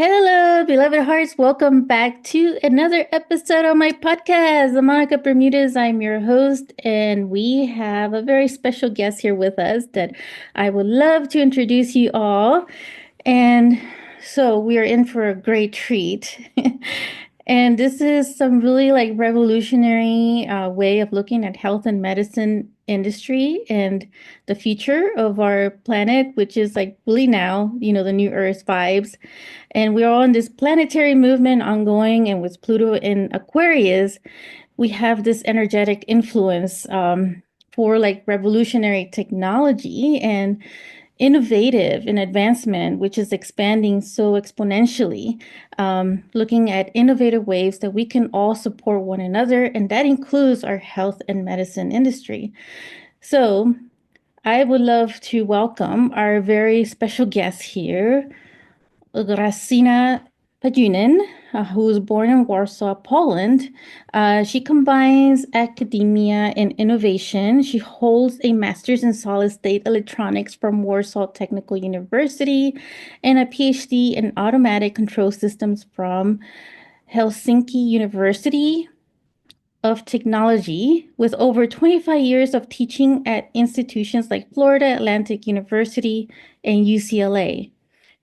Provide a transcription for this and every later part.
Hello, beloved hearts. Welcome back to another episode of my podcast, The Monica Bermudez. I'm your host, and we have a very special guest here with us that I would love to introduce you all. And so we are in for a great treat. And this is some really like revolutionary way of looking at health and medicine industry and the future of our planet, which is like really now, the new Earth vibes. And we're on this planetary movement ongoing, and with Pluto in Aquarius, we have this energetic influence for like revolutionary technology and innovative and advancement, which is expanding so exponentially, looking at innovative ways that we can all support one another, and that includes our health and medicine industry. So I would love to welcome our very special guest here, Grazyna Pajunen, who was born in Warsaw, Poland. She combines academia and innovation. She holds a master's in solid-state electronics from Warsaw Technical University and a PhD in automatic control systems from Helsinki University of Technology, with over 25 years of teaching at institutions like Florida Atlantic University and UCLA.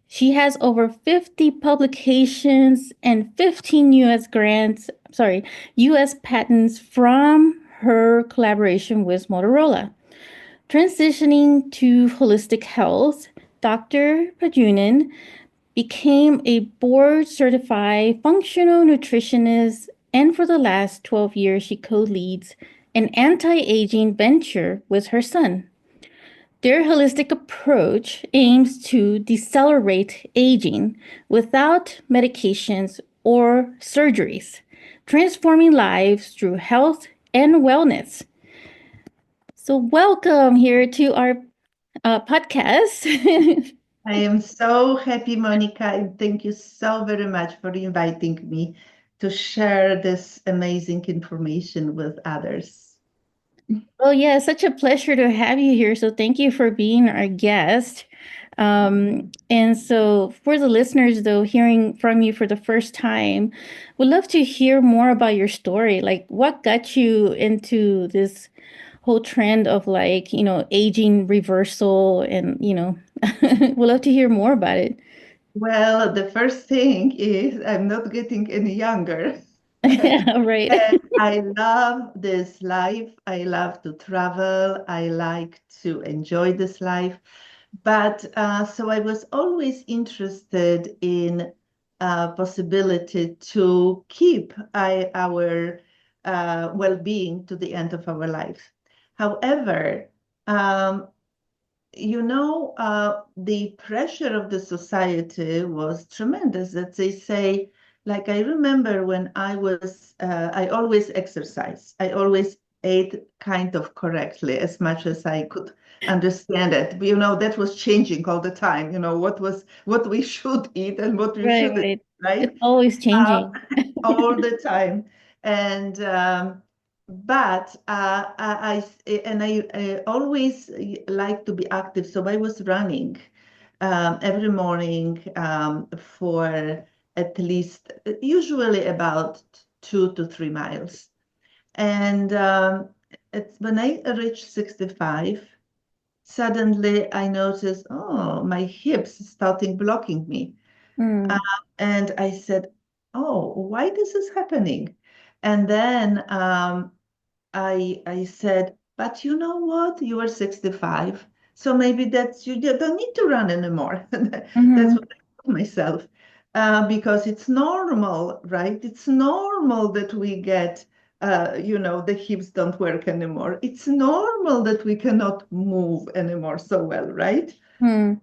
She has over 50 publications and 15 US patents from her collaboration with Motorola. Transitioning to holistic health, Dr. Pajunen became a board certified functional nutritionist, and for the last 12 years, she co leads an anti aging venture with her son. Their holistic approach aims to decelerate aging without medications or surgeries, transforming lives through health and wellness. So, welcome here to our podcast. I am so happy, Monica, and thank you so very much for inviting me to share this amazing information with others. Well, yeah, such a pleasure to have you here. So, thank you for being our guest. And so, for the listeners, though, hearing from you for the first time, would love to hear more about your story. Like, what got you into this whole trend of like, aging reversal and, we'd love to hear more about it. Well, the first thing is I'm not getting any younger. Yeah, right. And I love this life. I love to travel. I like to enjoy this life. But so I was always interested in possibility to keep our well-being to the end of our life. However, um, the pressure of the society was tremendous. That they say, like I remember when I always exercise. I always ate kind of correctly as much as I could understand it. But, that was changing all the time. What we should eat and what we Right, shouldn't, right. right? It's always Uh, changing. all the time. And but I always like to be active, so I was running every morning for at least usually about 2 to 3 miles. And when I reached 65, suddenly I noticed, oh, my hips starting blocking me. Uh, Mm, and I said, "Oh, why this is happening?" And then I said, "But you know what? You are 65, so maybe you don't need to run anymore." That's mm-hmm. what I told myself, because it's normal, right? It's normal that we get, the hips don't work anymore. It's normal that we cannot move anymore so well, right? Hmm.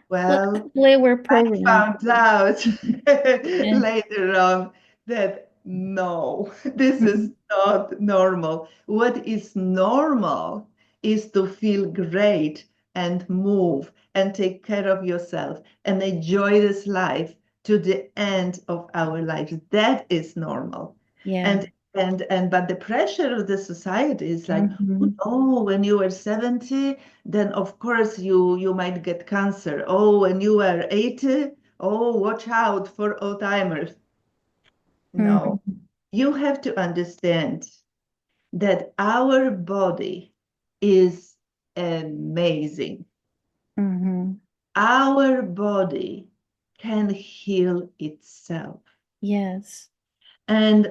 Well, that's Well, the way we're I programmed. found out Yeah. later on that no, this Mhm. is not normal. What is normal is to feel great and move and take care of yourself and enjoy this life to the end of our lives. That is normal. Yeah. And but the pressure of the society is like, Mhm. oh, when you were 70, then of course you might get cancer. Oh, when you are 80, oh, watch out for Alzheimer's. No, Mm-hmm. you have to understand that our body is amazing. Mm-hmm. Our body can heal itself. Yes. And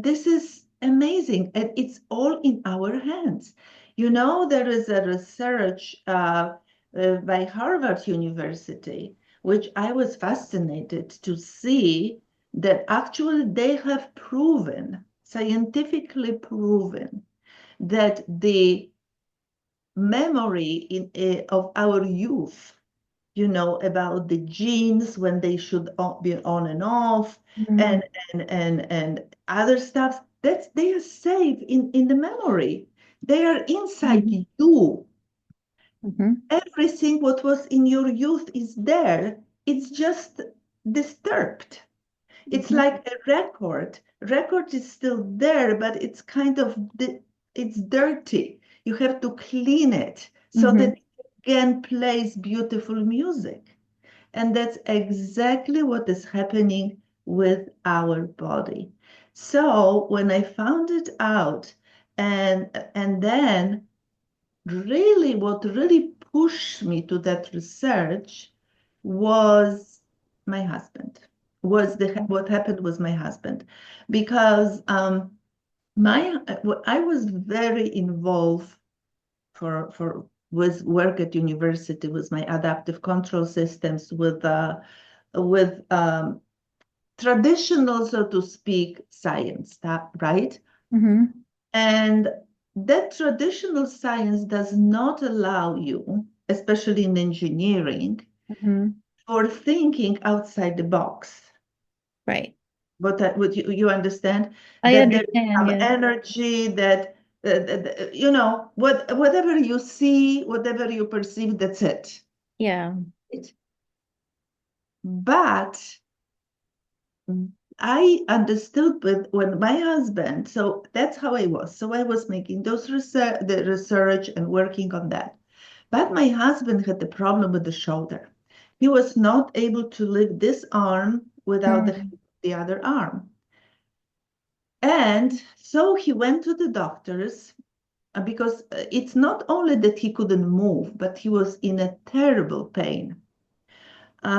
this is amazing, and it's all in our hands. There is a research by Harvard University, which I was fascinated to see that actually they have proven, scientifically proven, that the memory of our youth, about the genes when they should be on and off, Mm-hmm. and and other stuff, that's they are saved in the memory. They are inside you. Mm-hmm. Everything what was in your youth is there. It's just disturbed. It's Mm-hmm. like a record. Record is still there, but it's kind of it's dirty. You have to clean it so that Mm-hmm. it again plays beautiful music. And that's exactly what is happening with our body. So when I found it out, and then really what really pushed me to that research was my husband, was what happened with my husband, because my I was very involved for with work at university with my adaptive control systems, with traditional, so to speak, science, right? Mm-hmm. And that traditional science does not allow you, especially in engineering, Mm-hmm. for thinking outside the box. Right. But would you understand I that there is understand. some Yes. energy that, whatever you see, whatever you perceive, that's it. Yeah. But I understood when my husband, so that's how I was. So I was making the research and working on that. But my husband had the problem with the shoulder. He was not able to lift this arm without Mm-hmm. the other arm. And so he went to the doctors because it's not only that he couldn't move, but he was in a terrible pain.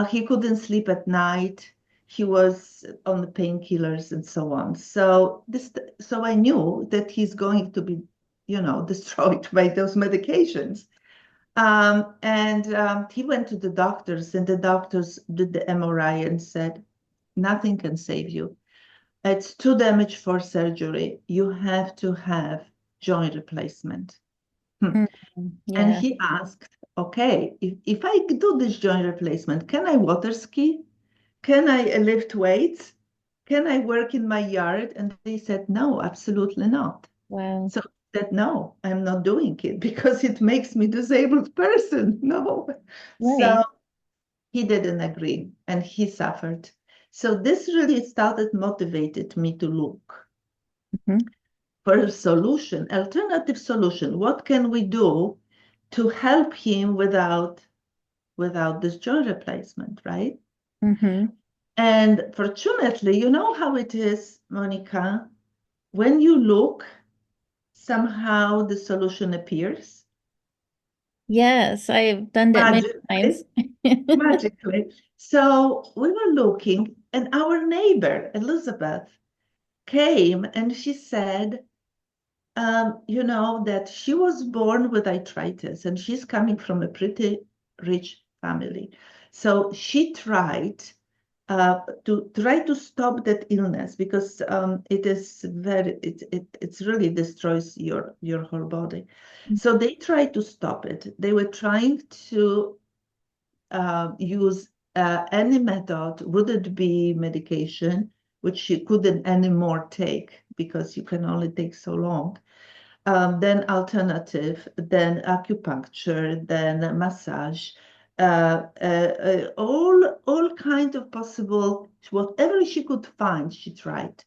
He couldn't sleep at night. He was on the painkillers and so on. So I knew that he's going to be, destroyed by those medications. And he went to the doctors, and the doctors did the MRI and said, nothing can save you. It's too damaged for surgery. You have to have joint replacement. Mm-hmm. And Yeah. he asked, okay, if I do this joint replacement, can I water ski? Can I lift weights? Can I work in my yard? And they said, no, absolutely not. Wow. So I said, no, I'm not doing it because it makes me disabled person. No. So Right. he didn't agree and he suffered. So this really started motivated me to look Mm-hmm. for a solution, alternative solution. What can we do to help him without this joint replacement, right? Mm-hmm. And fortunately, you know how it is, Monica, when you look, somehow the solution appears Yes, I've done that many times. magically, magically. So we were looking, and our neighbor, Elizabeth, came and she said, that she was born with arthritis and she's coming from a pretty rich family. So she tried to try to stop that illness because it's really destroys your whole body. So they tried to stop it. They were trying to use any method. Would it be medication, which she couldn't anymore take because you can only take so long, then alternative, then acupuncture, then massage, all kind of possible, whatever she could find, she tried.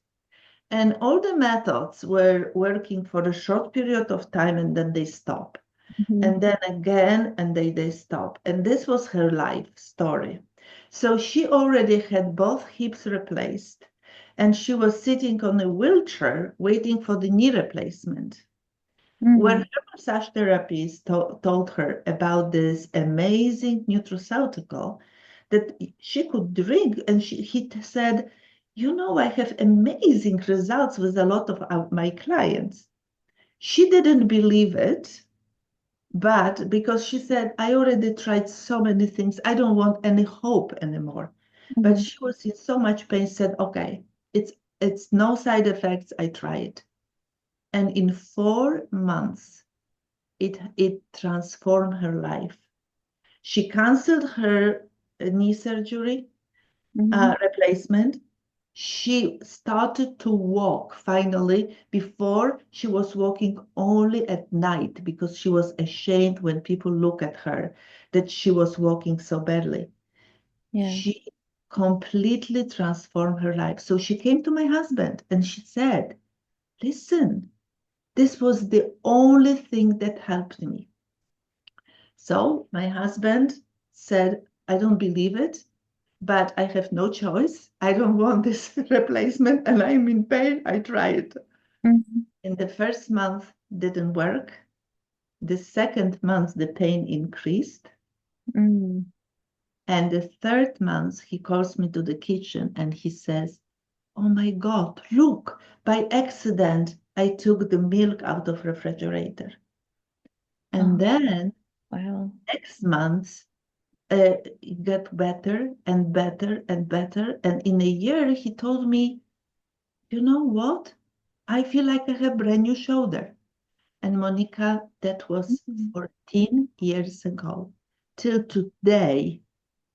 And all the methods were working for a short period of time and then they stop. Mhm. and then again, and they stop. And this was her life story. So she already had both hips replaced, and she was sitting on a wheelchair waiting for the knee replacement. When Mm. her massage therapist told her about this amazing nutraceutical that she could drink, and he said, "You know, I have amazing results with a lot of my clients." She didn't believe it, but because she said, "I already tried so many things, I don't want any hope anymore." But Mhm. she was in so much pain, said, "Okay, it's no side effects, I try it." And in 4 months, it transformed her life. She canceled her knee surgery Mhm. replacement. She started to walk finally. Before, she was walking only at night because she was ashamed when people look at her that she was walking so badly. Yeah. She completely transformed her life. So she came to my husband and she said, "Listen, this was the only thing that helped me." So my husband said, "I don't believe it, but I have no choice. I don't want this replacement and I'm in pain. I try it." Mhm. In the first month, didn't work. The second month, the pain increased. Mm. And the third month, he calls me to the kitchen and he says, "Oh my God, look, by accident, I took the milk out of refrigerator." And Oh, then wow. next month, it got better and better and better. And in a year, he told me, "You know what? I feel like I have brand new shoulder." And Monica, that was Mhm. 14 years ago. Till today,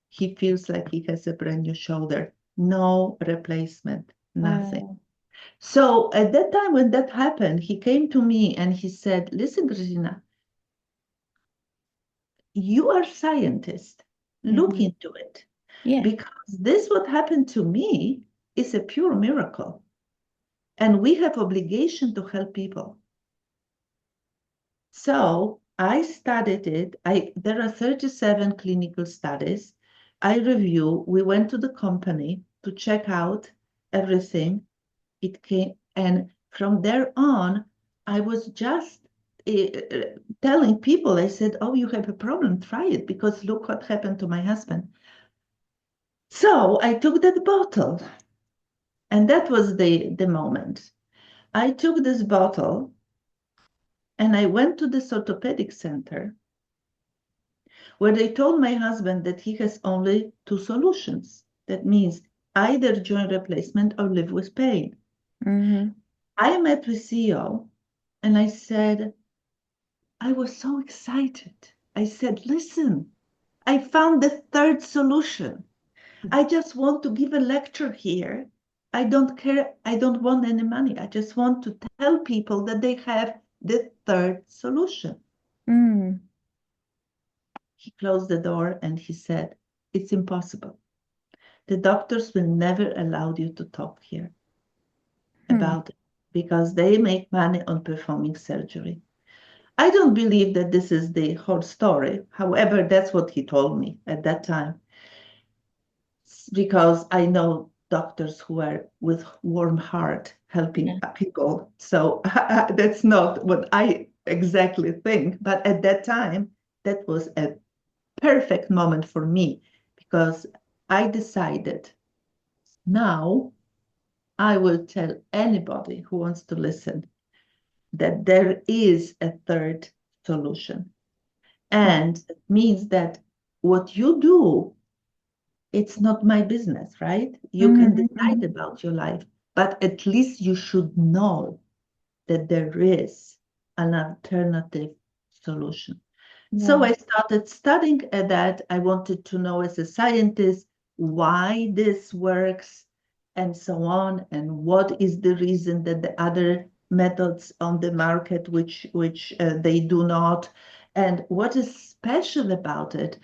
he feels like he has a brand new shoulder. No replacement, nothing. Wow. So at that time when that happened, he came to me and he said, "Listen, Grazyna, you are a scientist. Look Mhm. into it. Yeah. Because this what happened to me is a pure miracle. And we have obligation to help people." So I studied it. There are 37 clinical studies. I review. We went to the company to check out everything. It came, and from there on, I was just telling people. I said, "Oh, you have a problem. Try it because look what happened to my husband." So I took that bottle, and that was the moment. I took this bottle and I went to this orthopedic center where they told my husband that he has only two solutions. That means either joint replacement or live with pain. Mhm. I met with CEO and I said, I was so excited. I said, "Listen, I found the third solution. I just want to give a lecture here. I don't care. I don't want any money. I just want to tell people that they have the third solution." Mm. He closed the door and he said, "It's impossible. The doctors will never allow you to talk here Hmm. about it because they make money on performing surgery." I don't believe that this is the whole story. However, that's what he told me at that time because I know doctors who are with warm heart helping Yeah. people. So that's not what I exactly think. But at that time, that was a perfect moment for me because I decided now I will tell anybody who wants to listen that there is a third solution. And it means that what you do, it's not my business, right? You can Mhm. decide Mhm. about your life, but at least you should know that there is an alternative solution. So Yeah. I started studying at that. I wanted to know as a scientist why this works and so on, and what is the reason that the other methods on the market which they do not, and what is special about it.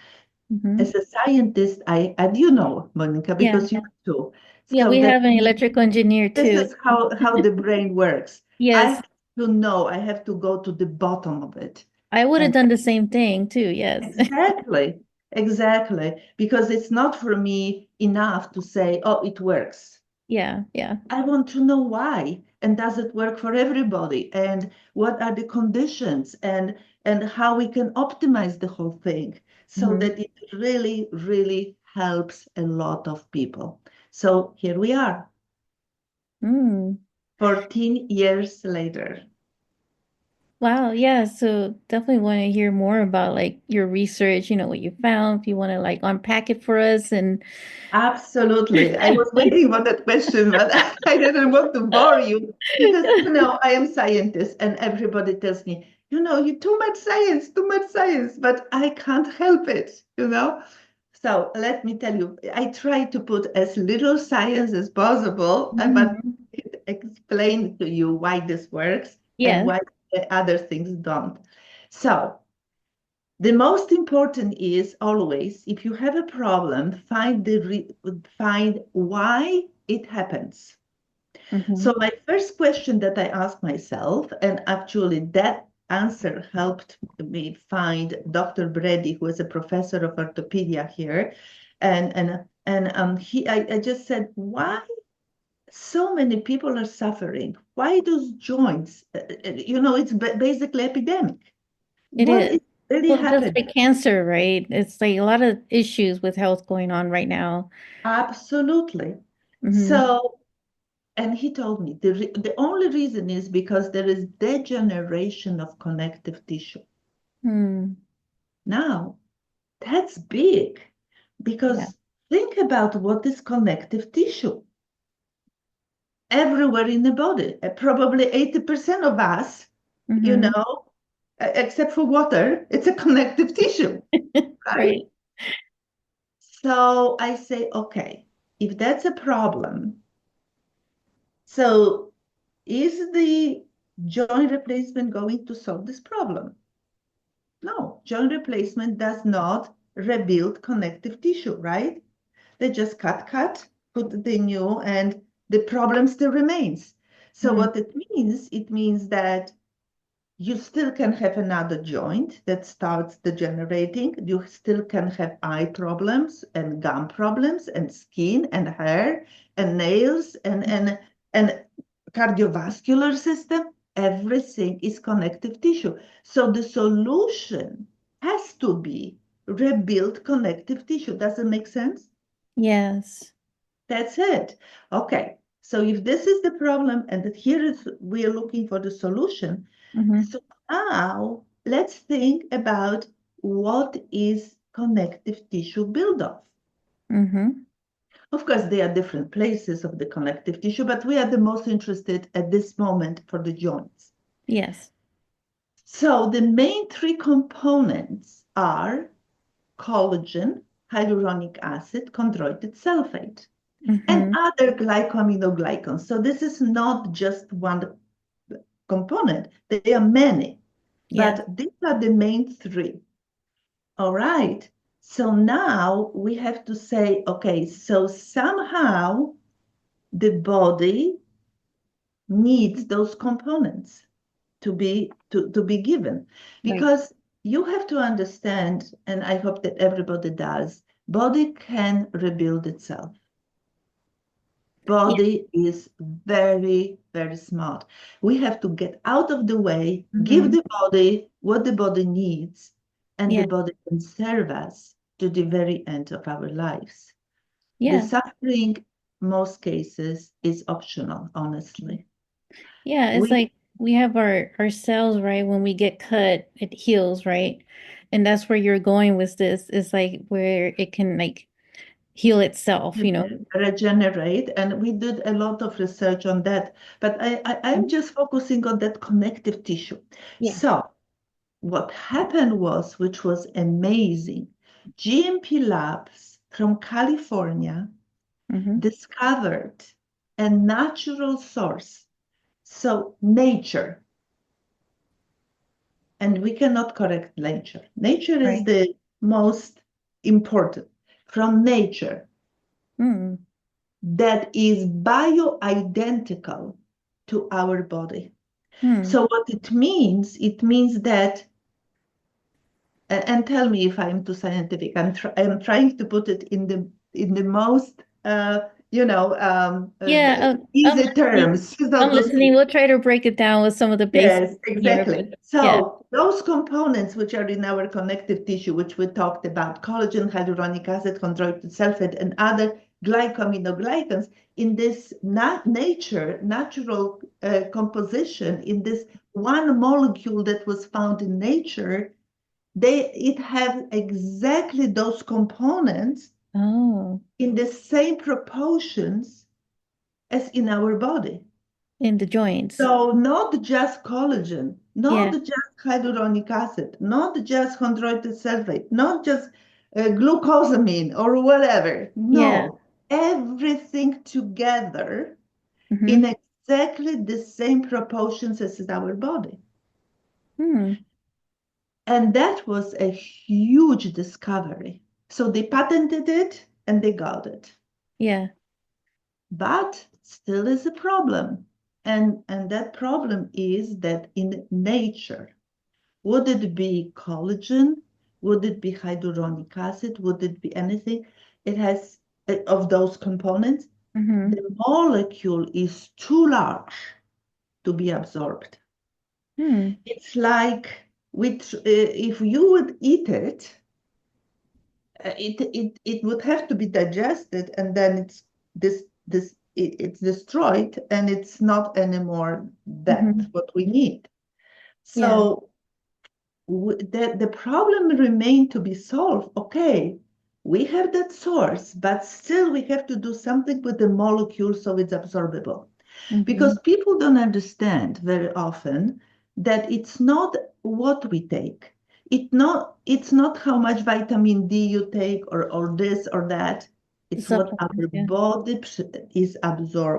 Mhm. As a scientist, and you know, Monica, Yeah. because you too. Yeah, So we that have an electrical engineer this too. is how the brain works. I Yes. have to know, I have to go to the bottom of it. I would have And done the same thing too. Yes. exactly, exactly, because it's not for me enough to say, oh, it works. Yeah. Yeah. I want to know why, and does it work for everybody, and what are the conditions, and how we can optimize the whole thing so Hmm. that it really, really helps a lot of people. So here we are, Mm. 14 years later. Wow. Yeah. So definitely want to hear more about like your research, what you found, if you want to like unpack it for us and Absolutely. I was waiting for that question, but I didn't want to bore you because, I am scientist and everybody tells me, you too much science, but I can't help it. So let me tell you, I try to put as little science as possible, but Mhm. explain to you why this works and Yes. why the other things don't. So the most important is always, if you have a problem, find why it happens. So Hmm. my first question that I asked myself, and actually that answer helped me find Dr. Brady, who is a professor of orthopedic here, and I just said, why so many people are suffering? Why those joints? It's basically epidemic. It What is. is really Well, just happening? like cancer, right? It's like a lot of issues with health going on right now. Absolutely. Hmm. So, and he told me the only reason is because there is degeneration of connective tissue. Hmm. Now, that's big Yeah. because think about what is connective tissue everywhere in the body. Probably 80% of us, Hmm. except for water, it's a connective tissue, right? Right. So I say, okay, if that's a problem, so is the joint replacement going to solve this problem? No, joint replacement does not rebuild connective tissue, right? They just cut, put the new, and the problem still remains. So Hmm. what it means that you still can have another joint that starts degenerating. You still can have eye problems and gum problems and skin and hair and nails and cardiovascular system. Everything is connective tissue. So the solution has to be rebuild connective tissue. Does it make sense? Yes. That's it. Okay. So if this is the problem and that here is we are looking for the solution, Hmm. so now let's think about what is connective tissue buildup. Hmm. Of course, there are different places of the connective tissue, but we are the most interested at this moment for the joints. Yes. So the main three components are collagen, hyaluronic acid, chondroitin sulfate, and Hmm. other glycosaminoglycans. So this is not just one component. There are many, Yes. but these are the main three. All right. So now we have to say, okay, so somehow the body needs those components to be given Right. because you have to understand, and I hope that everybody does, body can rebuild itself. Yeah. Body is very, very smart. We have to get out of the way, give Hmm. the body what the body needs, and the Yeah. body can serve us to the very end of our lives. The Yeah. suffering, most cases, is optional, honestly. Yeah. It's We like we have our cells, right? When we get cut, it heals, right? And that's where you're going with this. It's like where it can like heal itself. regenerate, and we did a lot of research on that, but I'm Mhm. just focusing on that connective tissue. Yeah. So what happened was, which was amazing, GMP labs from California Hmm. discovered a natural source. So nature, and we cannot correct nature. Nature is Right. the most important from nature Mm. that is bioidentical to our body. Hmm. So what it means that And tell me if I'm too scientific. I'm trying to put it in the most Yeah, I'm easy listening. terms, so I'm to listening. speak. We'll try to break it down with some of the basics Yes, here, exactly. but yeah. So those components which are in our connective tissue, which we talked about, collagen, hyaluronic acid, chondroitin sulfate, and other glycosaminoglycans, in this natural composition, in this one molecule that was found in nature, it has exactly those components Oh, in the same proportions as in our body. in the joints. So not just collagen, not Yeah, just hyaluronic acid, not just chondroitin sulfate, not just glucosamine or whatever. yeah. No, everything together in Mm-hmm. exactly the same proportions as in our body. Hmm. And that was a huge discovery. So they patented it and they got it. Yeah. But still is a problem. And that problem is that in nature, would it be collagen? Would it be hyaluronic acid? Would it be anything? It has of those components. Mm-hmm. The molecule is too large to be absorbed. Hmm. It's like if you would eat it, it would have to be digested, and then it's destroyed, and it's not anymore that Mm-hmm. what we need. Yeah. So the problem remained to be solved. Okay, we have that source, but still we have to do something with the molecule so it's absorbable. Mm-hmm. Because people don't understand very often that it's not what we take. It's not how much vitamin D you take or this or that. The It's what our supplements. Yeah. body is Yeah.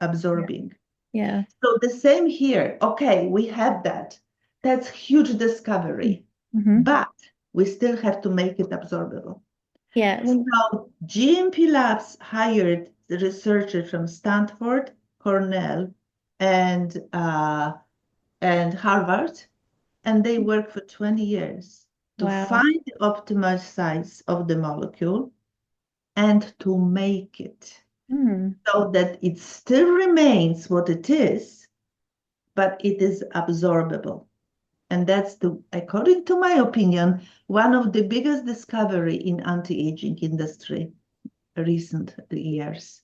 absorbing. Yeah. So the same here. Okay, we have that. That's huge discovery, Mm-hmm. but we still have to make it absorbable. Yeah. So GMP Labs hired the researcher from Stanford, Cornell, and Harvard, and they worked for 20 years to Wow. find the optimal size of the molecule and to make it Hmm. so that it still remains what it is, but it is absorbable. And that's according to my opinion, one of the biggest discovery in anti-aging industry recent years.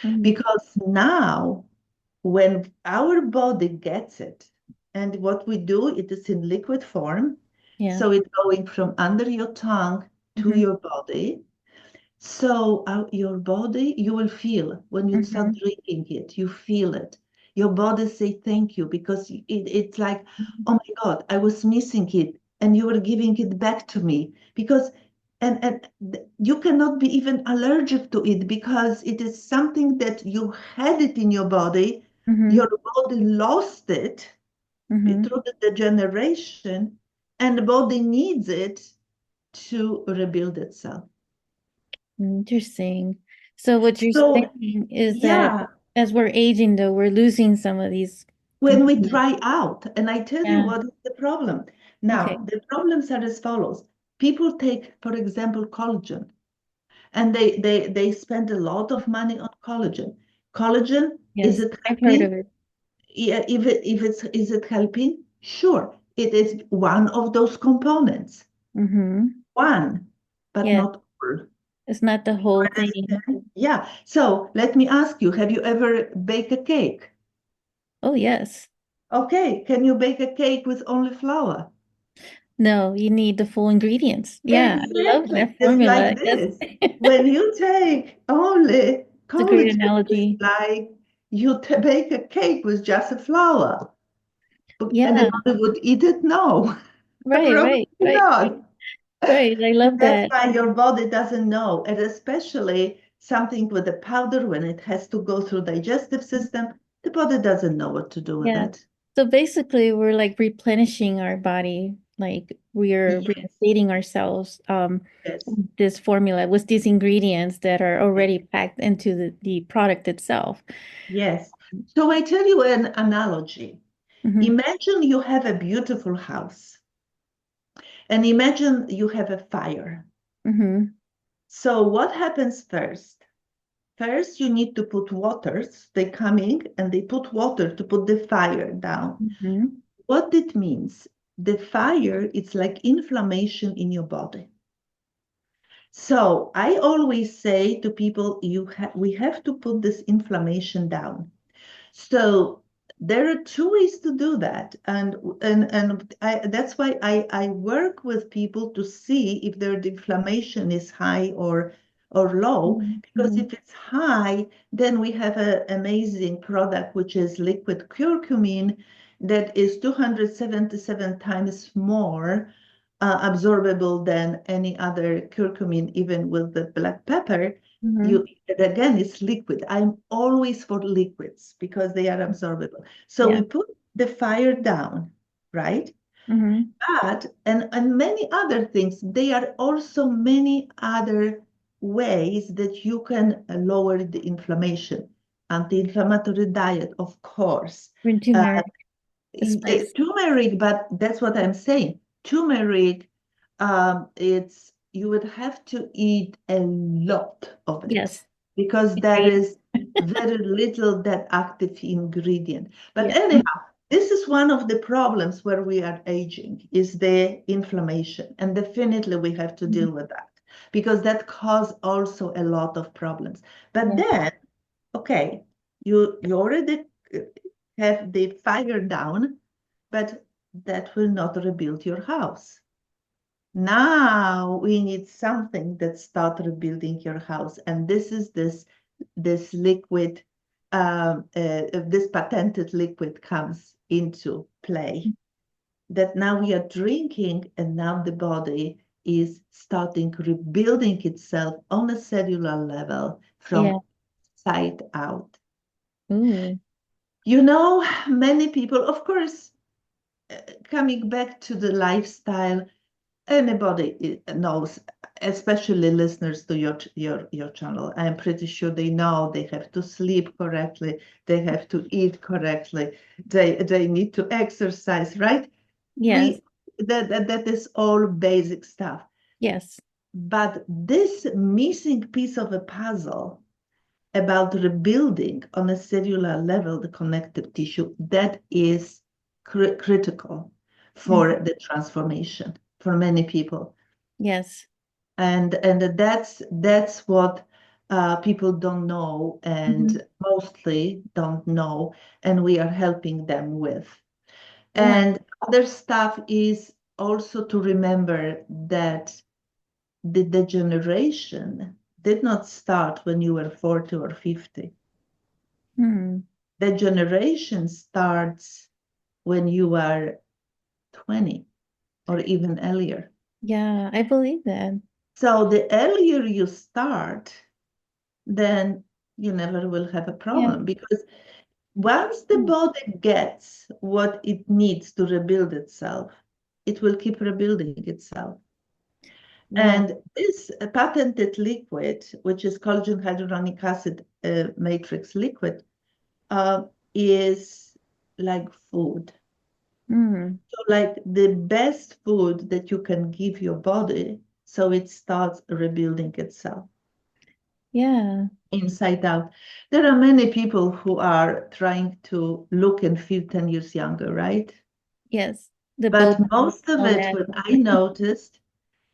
Hmm. Because now, when our body gets it, and what we do, it is in liquid form. Yeah. So it's going from under your tongue to Mm-hmm. your body. So your body, you will feel when you start Mm-hmm. drinking it, you feel it. Your body say thank you because it's like, oh my God, I was missing it, and you were giving it back to me because, and you cannot be even allergic to it because it is something that you had it in your body. Mm-hmm. Your body lost it Mm-hmm. through the degeneration, and the body needs it to rebuild itself. Interesting. So what you're So saying is that yeah, as we're aging, though, we're losing some of these when we components. dry out, and I tell you Yeah. what is the problem. Okay. Now, the problems are as follows. People take, for example, collagen, and they spend a lot of money on collagen. Collagen, is Yes, it I've heard of helping? it. Yeah, if it's is it helping? Sure, it is one of those components. Mm-hmm. One, but Yeah, not all. it's not the You whole thing. understand? Yeah. So let me ask you, have you ever baked a cake? Oh, yes. Okay, can you bake a cake with only flour? No, you need the full ingredients. Yeah, I love Exactly. that Just formula. like Yes. this. When you take only It's a great collagen, it's analogy. like you bake a cake with just a flour. And Yeah, everybody would eat it? No, right, probably right, right, not. right. I love That's that. why your body doesn't know. And especially something with the powder, when it has to go through digestive system, the body doesn't know what to do with Yeah. it. So basically, we're like replenishing our body, like we're Yes, reinstating ourselves yes, this formula with these ingredients that are already packed into the product itself. yes. So I tell you an analogy. Hmm. Imagine you have a beautiful house And imagine you have a fire. Mm-hmm. So what happens first? First, you need to put waters. They come in and they put water to put the fire down. Mm-hmm. What it means, the fire, it's like inflammation in your body. So I always say to people, we have to put this inflammation down. So there are two ways to do that, that's why I work with people to see if their inflammation is high or low. Because Mm-hmm. if it's high, then we have an amazing product which is liquid curcumin that is 277 times more absorbable than any other curcumin, even with the black pepper. Mm-hmm. You again, it's liquid. I'm always for liquids because they are absorbable. So Yeah. we put the fire down, right? Mm-hmm. But and many other things. There are also many other ways that you can lower the inflammation. Anti-inflammatory diet, of course. Green Uh, turmeric, the spice. Turmeric, but that's what I'm saying. Turmeric, it's you would have to eat a lot of it Yes. because there Agreed. is very little that active ingredient. But Yeah. anyhow, this is one of the problems where we are aging is the inflammation, and definitely we have to Mhm. deal with that because that causes also a lot of problems. But Yeah. then, okay, you already have the fire down, but that will not rebuild your house. Now we need something that start rebuilding your house, and this is this liquid, this patented liquid comes into play. That now we are drinking, and now the body is starting rebuilding itself on a cellular level Yeah. from side out. Ooh. Many people, of course, coming back to the lifestyle, anybody knows, especially listeners to your channel. I'm pretty sure they know they have to sleep correctly, they have to eat correctly, they need to exercise, right? Yes. We that is all basic stuff. Yes. But this missing piece of a puzzle about rebuilding on a cellular level the connective tissue, that is critical Mhm. for the transformation for many people. Yes. And that's what people don't know Mhm. and mostly don't know, and we are helping them with. Yeah. And other stuff is also to remember that the degeneration did not start when you were 40 or 50. Hmm. Degeneration starts when you are 20 or even earlier. Yeah, I believe that. So the earlier you start, then you never will have a Yeah. problem because once the Mm. body gets what it needs to rebuild itself, it will keep rebuilding itself. Yeah. And this patented liquid, which is collagen hyaluronic acid matrix liquid, uh, is like food. Mm. So like the best food that you can give your body so it starts rebuilding itself Yeah. inside out. There are many people who are trying to look and feel 10 years younger, right? Yes. The But Botox, most of all it, that. what I noticed,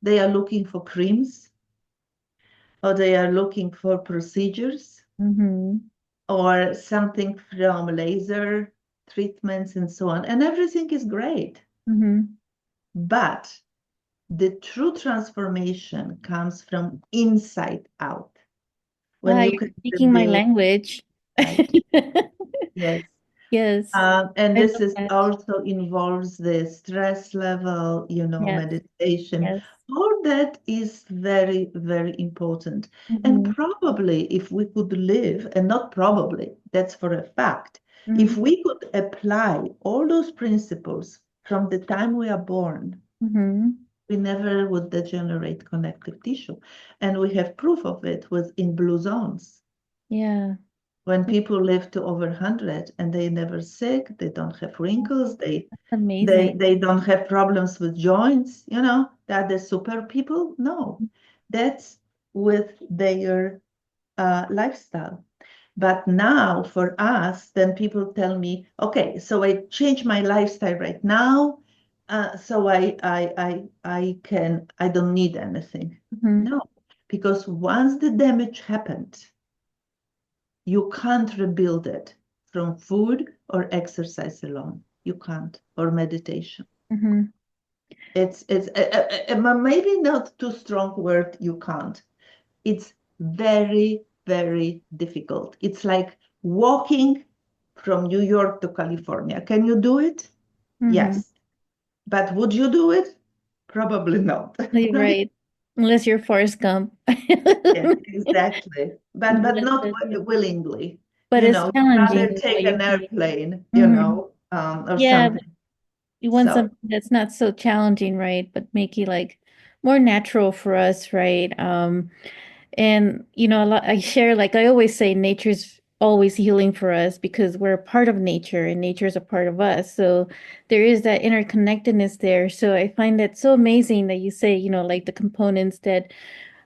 they are looking for creams or they are looking for procedures Mm-hmm. or something from laser treatments and so on. And everything is great. Mm-hmm. But the true transformation comes from inside out when Wow, you you're can speaking my rebuild, language. right? Yes. Yes. And I this love is that. also involves the stress level, Yes. meditation. Yes. All that is very, very important. And Mm-hmm. probably if we could live, and not probably, that's for a fact, if Mm-hmm. we could apply all those principles from the time we are born, Mm-hmm. we never would degenerate connective tissue. And we have proof of it with in blue zones. Yeah. When people live to over 100 and they never sick, they don't have wrinkles, Amazing. they don't have problems with joints, that the super people. No, that's with their lifestyle. But now for us, then people tell me, okay, so I change my lifestyle right now, so I don't need anything. Mhm. No, because once the damage happened, you can't rebuild it from food or exercise alone. You can't, or meditation. Mhm. It's maybe not too strong word. You can't. It's very, very difficult. It's like walking from New York to California. Can you do it? Mhm. Yes. But would you do it? Probably not, You're right? right. Unless you're Forrest Gump. Yes, exactly. But But not willingly. it's challenging, Rather is what take you're an saying. airplane, Hmm. or Yeah, something. you want So something that's not so challenging, right? But make it like more natural for us, right? And a lot I share, like I always say, nature's always healing for us because we're a part of nature and nature is a part of us. So there is that interconnectedness there. So I find that so amazing that you say, like the components that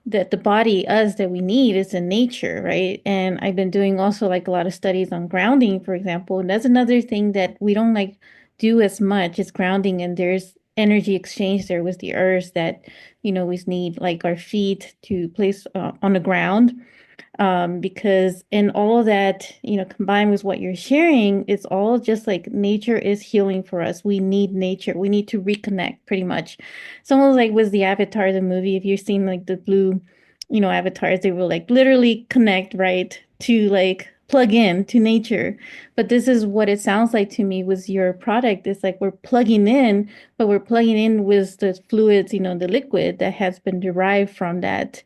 the body, us, that we need is in nature, right? And I've been doing also like a lot of studies on grounding, for example. And that's another thing that we don't like do as much is grounding. And there's energy exchange there with the earth that, we need like our feet to place on the ground, because in all of that, combined with what you're sharing, it's all just like nature is healing for us. We need nature. We need to reconnect pretty much. It's almost like with the Avatar, the movie, if you've seen like the blue, avatars, they will like literally connect, right? To like plug in to nature. But this is what it sounds like to me with your product. It's like we're plugging in, but we're plugging in with the fluids, the liquid that has been derived from that.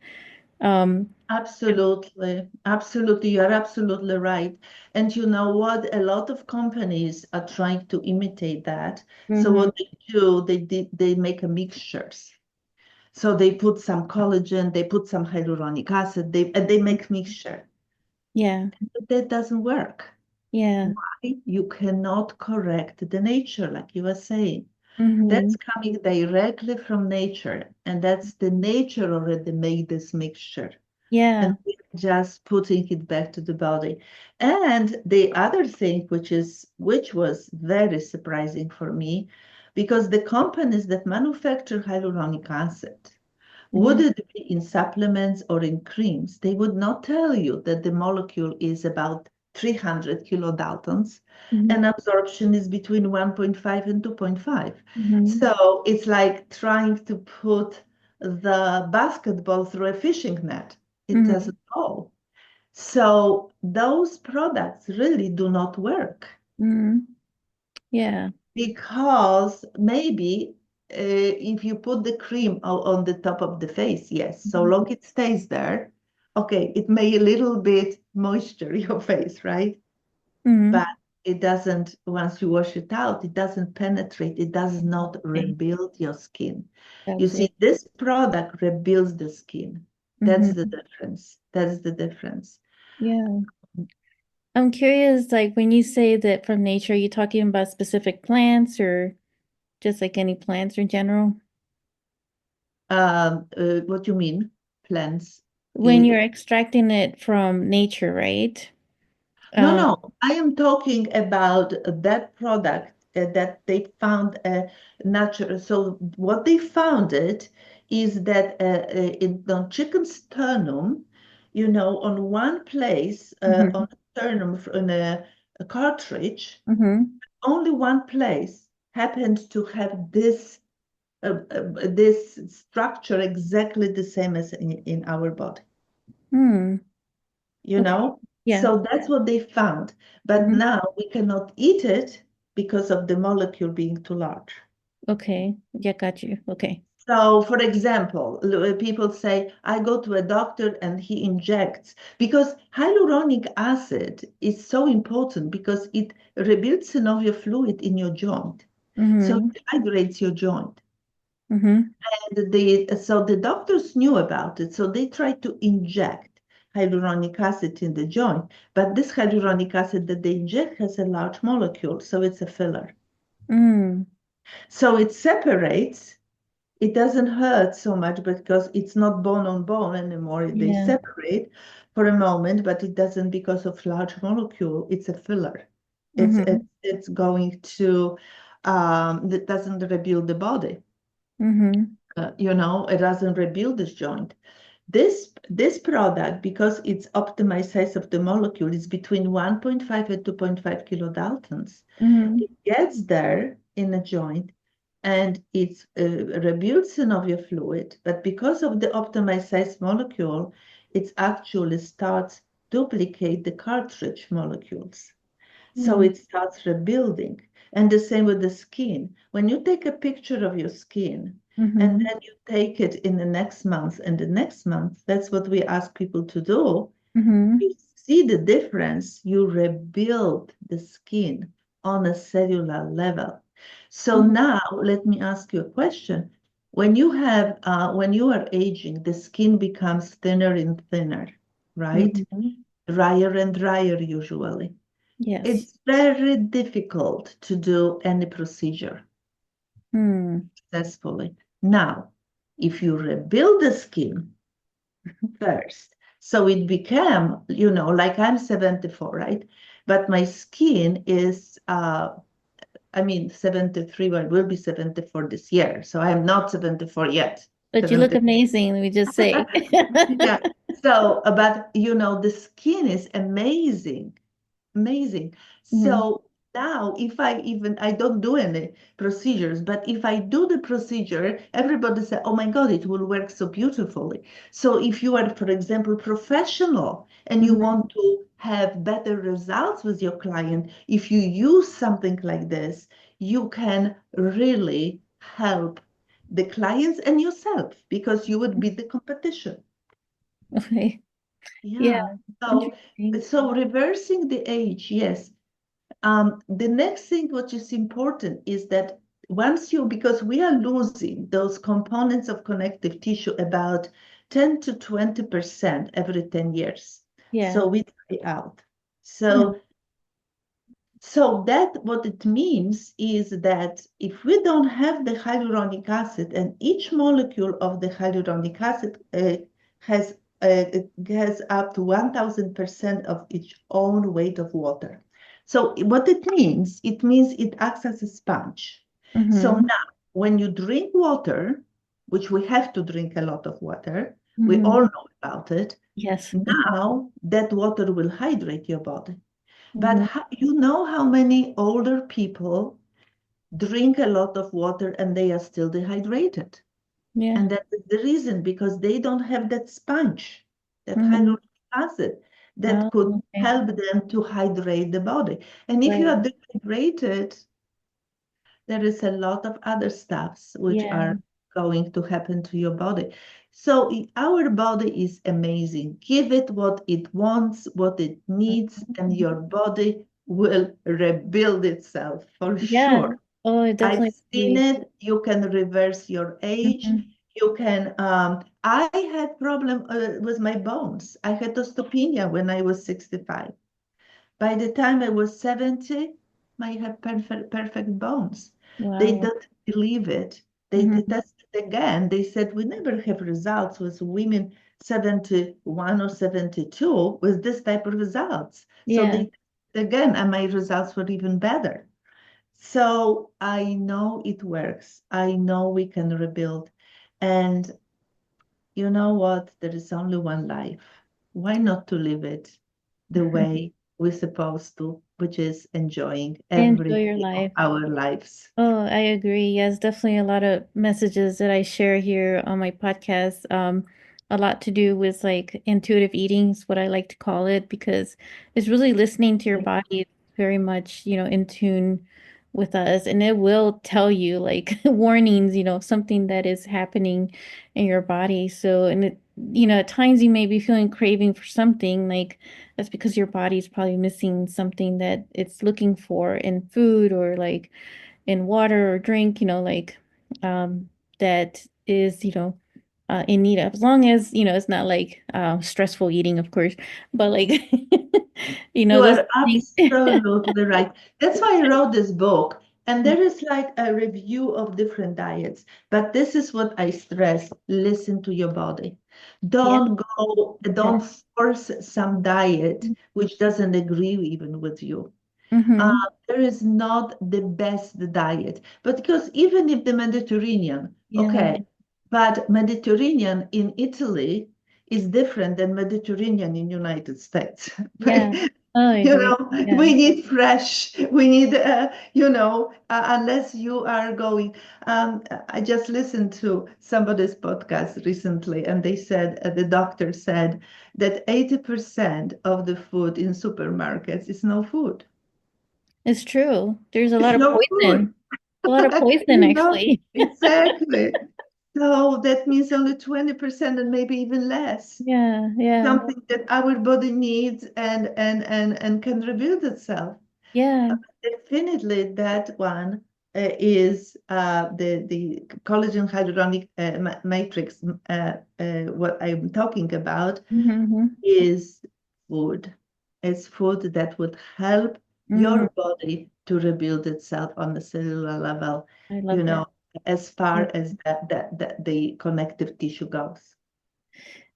Um, absolutely, absolutely, you're absolutely right. And you know what? A lot of companies are trying to imitate that. So mhm. what they do, they make a mixtures. So they put some collagen, they put some hyaluronic acid, they make mixture. Yeah. But that doesn't work. Yeah. Why? You cannot correct the nature, like you were saying. Hmm. That's coming directly from nature, and that's the nature already made this mixture. And Yeah. we're just putting it back to the body. And the other thing, which was very surprising for me, because the companies that manufacture hyaluronic acid, would Hmm. it be in supplements or in creams, they would not tell you that the molecule is about 300 kilodaltons Hmm. and absorption is between 1.5 and 2.5. Hmm. So it's like trying to put the basketball through a fishing net. It Hmm. doesn't go. So those products really do not work Hmm. Yeah. because maybe if you put the cream on the top of the face, yes, so Hmm. long it stays there, okay, it may a little bit moisture your face, right? But Hmm. it doesn't, once you wash it out, it doesn't penetrate, it does not Okay. rebuild your skin. You That's see, it. this product rebuilds the skin. That's the Hmm. difference. That's the difference. Yeah. I'm curious, like when you say that from nature, are you talking about specific plants or just like any plants in general? What you mean? Plants? When you're extracting it from nature, right? No, Um, no, I am talking about that product that they found natural. So what they found it is that in the chicken sternum, on one place on mhm. sternum in a cartridge, Mhm. only one place happened to have this structure exactly the same as in our body. Hmm. you Okay. know? Yeah. So that's what they found. But Mhm. now we cannot eat it because of the molecule being too large. Okay. Yeah, got you. Okay. So, for example, people say, I go to a doctor and he injects, because hyaluronic acid is so important because it rebuilds synovial fluid in your joint. So Mm-hmm. it hydrates your joint. Mm-hmm. So the doctors knew about it, so they tried to inject. hyaluronic acid in the joint, but this hyaluronic acid that they inject has a large molecule, so it's a filler. Mm. So it separates. It doesn't hurt so much because it's not bone on bone anymore. They Yeah. separate for a moment, but it doesn't because of large molecule. It's a filler. It's Mm-hmm. it's, it's going to it doesn't rebuild the body. Mm-hmm. It doesn't rebuild this joint. This product, because it's optimized size of the molecule, is between 1.5 and 2.5 kilodaltons. Mm-hmm. It gets there in a joint and it rebuilds synovial fluid, but because of the optimized size molecule, it actually starts duplicate the cartridge molecules. So Mm. it starts rebuilding. And the same with the skin. When you take a picture of your skin and Mm-hmm. then you take it in the next month and the next month, that's what we ask people to do. Mm-hmm. You see the difference, you rebuild the skin on a cellular level. So now let me ask you a question. When you are aging, the skin becomes thinner and thinner, right? Mm-hmm. Drier and drier usually. Yes. It's very difficult to do any procedure Mm. successfully. Now, if you rebuild the skin first, so it became, like I'm 74, right? But my skin is, 73, but I will be 74 this year. So I'm not 74 yet. But you look 70. amazing, let me just say. Yeah. So, but the skin is amazing. Amazing. Mm-hmm. So now, if I don't do any procedures, but if I do the procedure, everybody say, oh my God, it will work so beautifully. So if you are, for example, professional and you Mm-hmm. want to have better results with your client, if you use something like this, you can really help the clients and yourself because you would beat the competition. Okay. Yeah. Yeah. So, Interesting. so reversing the age, yes. The next thing which is important is that because we are losing those components of connective tissue about 10 to 20% every 10 years. Yeah. So we die out. Yeah. So that what it means is that if we don't have the hyaluronic acid, and each molecule of the hyaluronic acid it has up to 1000% of its own weight of water. So what it means it acts as a sponge. So Mm-hmm. now when you drink water, which we have to drink a lot of water, we Mm-hmm. all know about it. Yes. Now that water will hydrate your body. But Mm-hmm. you know how many older people drink a lot of water and they are still dehydrated? Yeah. And that is the reason because they don't have that sponge, that Mm-hmm. hyaluronic acid that Oh, could okay. help them to hydrate the body. And if you Right. are dehydrated, there is a lot of other stuffs which Yeah. are going to happen to your body. So our body is amazing. Give it what it wants, what it needs, and Mhm. your body will rebuild itself for Yeah. sure. Oh, I I've definitely seen agree. it. You can reverse your age. Mhm. You can. I had problem with my bones. I had osteopenia when I was 65. By the time I was 70, I had perfect bones. They Wow. don't believe it. They Mhm. tested again. They said, we never have results with women 71 or 72 with this type of results. So Yeah. they tested again, and my results were even better. So I know it works. I know we can rebuild. And you know what? There is only one life. Why not to live it the way we're supposed to, which is enjoying Enjoy every your day of life. our lives? Oh, I agree. Yes, definitely a lot of messages that I share here on my podcast. A lot to do with like intuitive eating is what I like to call it because it's really listening to your body very much, in tune with us, and it will tell you like warnings, something that is happening in your body. So, and at times you may be feeling craving for something like that's because your body's probably missing something that it's looking for in food or like in water or drink, like that is, in need of, as long as, it's not like stressful eating, of course, but like, You those are things. absolutely right. That's why I wrote this book. And there is like a review of different diets. But this is what I stress. Listen to your body. Yeah. Don't force some diet which doesn't agree even with you. Uh, Mm-hmm. there is not the best diet, but because even if the Mediterranean, Yeah. okay, but Mediterranean in Italy is different than Mediterranean in United States. Yeah. Oh, I agree. Yeah. We need fresh. We need, unless you are going. I just listened to somebody's podcast recently, and they said the doctor said that 80% of the food in supermarkets is no food. It's true. There's a It's lot of no food. poison. A lot of poison, actually. Exactly. So that means only 20% and maybe even less. Yeah. Yeah. Something that our body needs and can rebuild itself. Yeah. Definitely that one is the collagen hyaluronic matrix. What I'm talking about Mm-hmm. is food. It's food that would help Mm, your body to rebuild itself on the cellular level, I you love that. know, as far Yeah. as the connective tissue goes.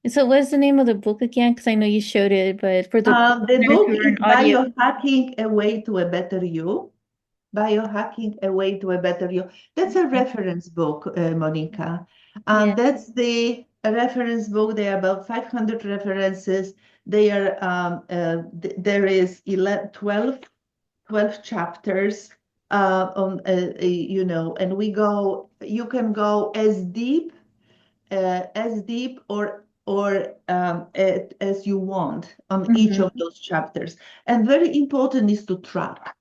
And so what's the name of the book again? Because I know you showed it, but for the The listeners book who are is in audio. Biohacking A Way to a Better You. Biohacking A Way to a Better You. That's a reference book, Monica. Yeah. That's the reference book. There are about 500 references. There is 11, 12 chapters and you can go as deep or as you want on each of Mm-hmm. those chapters. And very important is to track.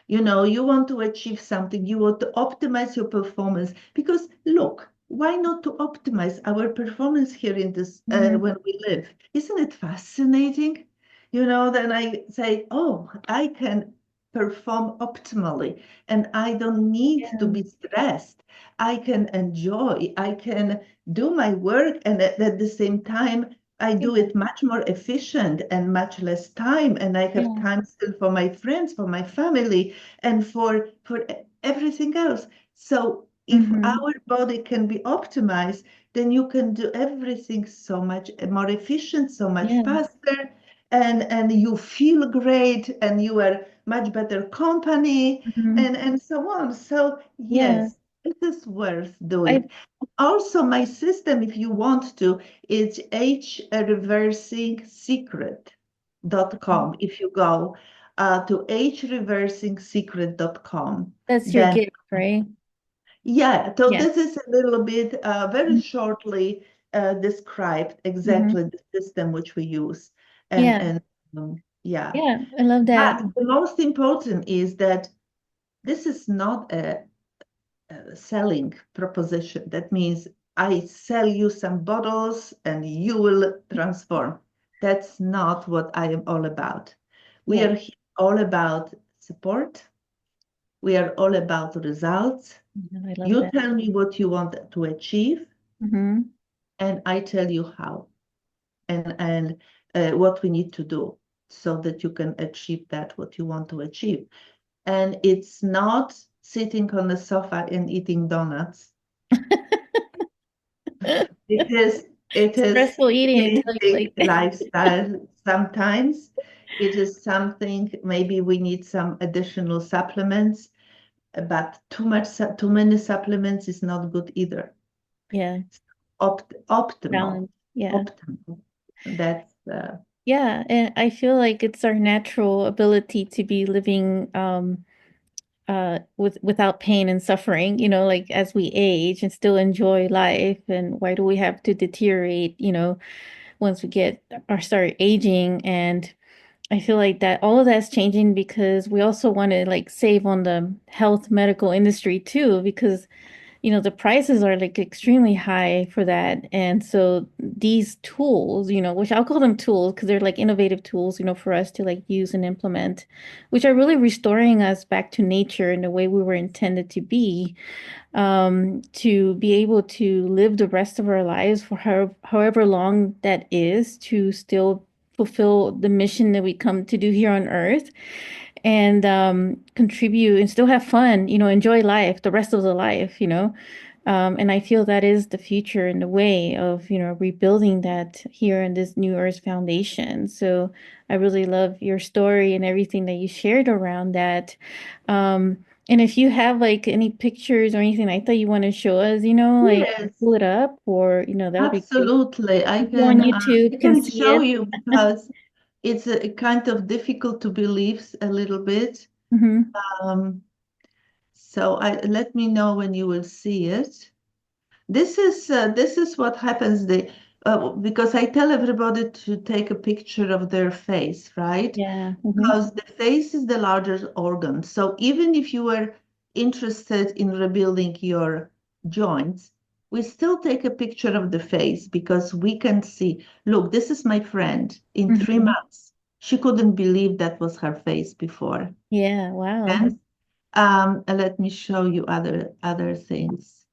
You want to achieve something, you want to optimize your performance because look, why not to optimize our performance here in this Mm-hmm. when we live? Isn't it fascinating? Then I say, oh, I can perform optimally and I don't need to Yeah. be stressed. I can enjoy, I can do my work and at the same time I do Yeah. it much more efficient and much less time, and I have Yeah. time still for my friends, for my family, and for everything else. So if Mm-hmm. our body can be optimized, then you can do everything so much more efficient, so much Yeah. faster, and you feel great, and you are much better company, Mm-hmm. and so on. So Yeah. yes, it is worth I doing. Also, my system, if you want to, is hreversingsecret.com. If you go to hreversingsecret.com, That's your then gift, right? yeah, so Yeah. this is a little bit very shortly described Mm-hmm. exactly the system which we use. And Yeah. and yeah, Yeah. I love that. but the most important is that this is not a selling proposition. That means I sell you some bottles and you will transform. That's not what I am all about. We Yeah. are all about support. We are all about results. Yeah, I love You that. tell me what you want to achieve, Mm-hmm. and I tell you how and what we need to do so that you can achieve that what you want to achieve. And it's not sitting on the sofa and eating donuts. It is Stressful eating, I tell you, changing like, lifestyle sometimes. It is something, maybe we need some additional supplements, but too many supplements is not good either. yeah, Optimal, balance. Yeah. optimal. That's Yeah. And I feel like it's our natural ability to be living without pain and suffering, like as we age and still enjoy life. And why do we have to deteriorate, once we get or start aging? And I feel like that all of that's changing because we also want to like save on the health medical industry too, because the prices are like extremely high for that. And so these tools, which I'll call them tools because they're like innovative tools, for us to like use and implement, which are really restoring us back to nature in the way we were intended to be able to live the rest of our lives for however long that is, to still fulfill the mission that we come to do here on Earth, and contribute and still have fun, enjoy life, the rest of the life. And I feel that is the future in the way of, rebuilding that here in this new Earth Foundation. So I really love your story and everything that you shared around that. And if you have like any pictures or anything like that you want to show us, like Yes, pull it up, or, that would be great. absolutely. People on I YouTube can can see show it. you because it's a kind of difficult to believe a little bit. Hmm. Um, so let me know when you will see it. This is what happens because I tell everybody to take a picture of their face, right? Yeah. Hmm. Because the face is the largest organ. So even if you were interested in rebuilding your joints, we still take a picture of the face because we can see, look, this is my friend. In three Hmm. months, she couldn't believe that was her face before. Yeah. Wow. And let me show you other things.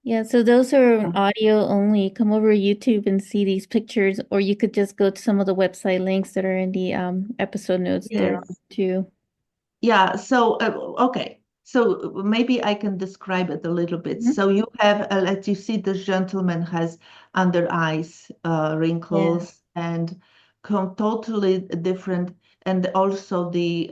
Yeah, so those are audio only. Come over to YouTube and see these pictures, or you could just go to some of the website links that are in the episode notes there Yes. too. Yeah, so okay. So maybe I can describe it a little bit. Mhm. So you have, let you see, this gentleman has under eyes Yeah. wrinkles and totally different, and also the